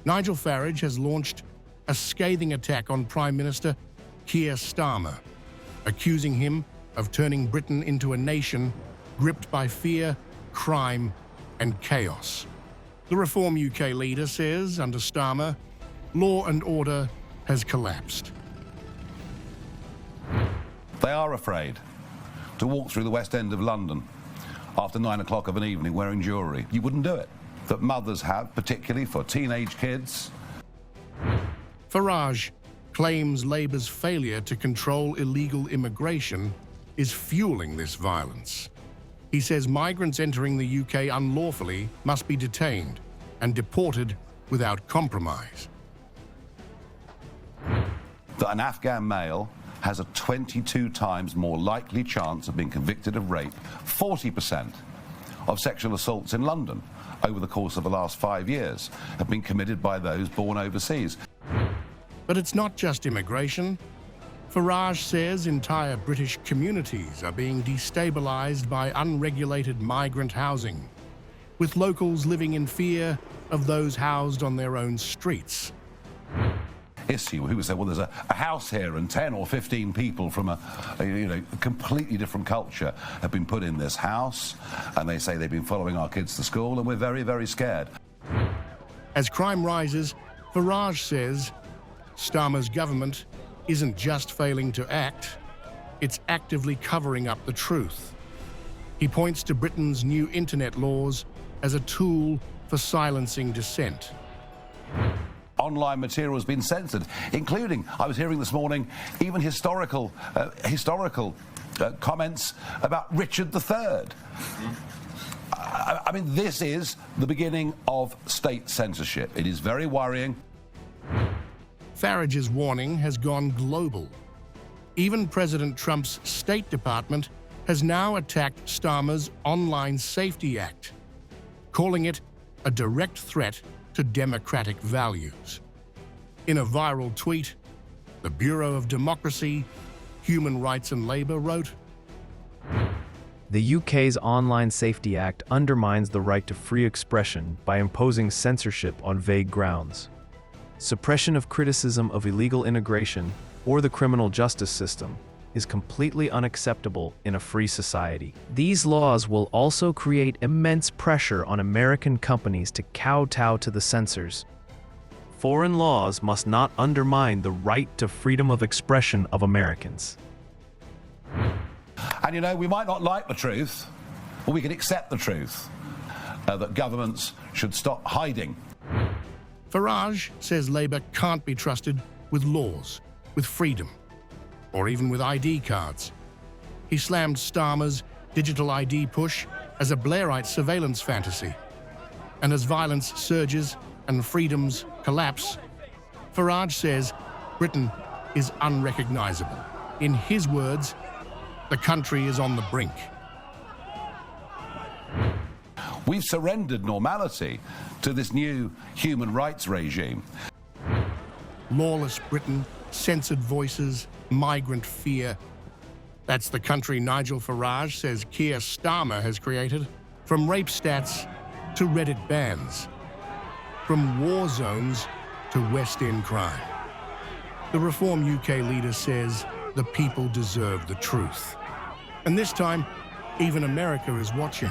Nigel Farage has launched a scathing attack on Prime Minister Keir Starmer, accusing him of turning Britain into a nation gripped by fear, crime, and chaos. The Reform UK leader says, under Starmer, law and order has collapsed. They are afraid to walk through the West End of London after 9 o'clock of an evening wearing jewellery. You wouldn't do it. That mothers have, particularly for teenage kids. Farage claims Labour's failure to control illegal immigration is fueling this violence. He says migrants entering the UK unlawfully must be detained and deported without compromise. That an Afghan male has a 22 times more likely chance of being convicted of rape, 40% of sexual assaults in London over the course of the last 5 years have been committed by those born overseas. But it's not just immigration. Farage says entire British communities are being destabilised by unregulated migrant housing, with locals living in fear of those housed on their own streets. Issue who would say, well, there's a house here and 10 or 15 people from a completely different culture have been put in this house, and they say they've been following our kids to school, and we're very, very scared. As crime rises, Farage says Starmer's government isn't just failing to act, it's actively covering up the truth. He points to Britain's new internet laws as a tool for silencing dissent. Online material has been censored, including, I was hearing this morning, even historical comments about Richard III. I mean, this is the beginning of state censorship. It is very worrying. Farage's warning has gone global. Even President Trump's State Department has now attacked Starmer's Online Safety Act, calling it a direct threat to democratic values. In a viral tweet, the Bureau of Democracy, Human Rights and Labour wrote, "The UK's Online Safety Act undermines the right to free expression by imposing censorship on vague grounds. Suppression of criticism of illegal immigration or the criminal justice system is completely unacceptable in a free society. These laws will also create immense pressure on American companies to kowtow to the censors. Foreign laws must not undermine the right to freedom of expression of Americans." And you know, we might not like the truth, but we can accept the truth, that governments should stop hiding. Farage says Labour can't be trusted with laws, with freedom, or even with ID cards. He slammed Starmer's digital ID push as a Blairite surveillance fantasy. And as violence surges and freedoms collapse, Farage says Britain is unrecognisable. In his words, the country is on the brink. We've surrendered normality to this new human rights regime. Lawless Britain, censored voices, migrant fear. That's the country Nigel Farage says Keir Starmer has created. From rape stats to Reddit bans. From war zones to West End crime. The Reform UK leader says the people deserve the truth. And this time, even America is watching.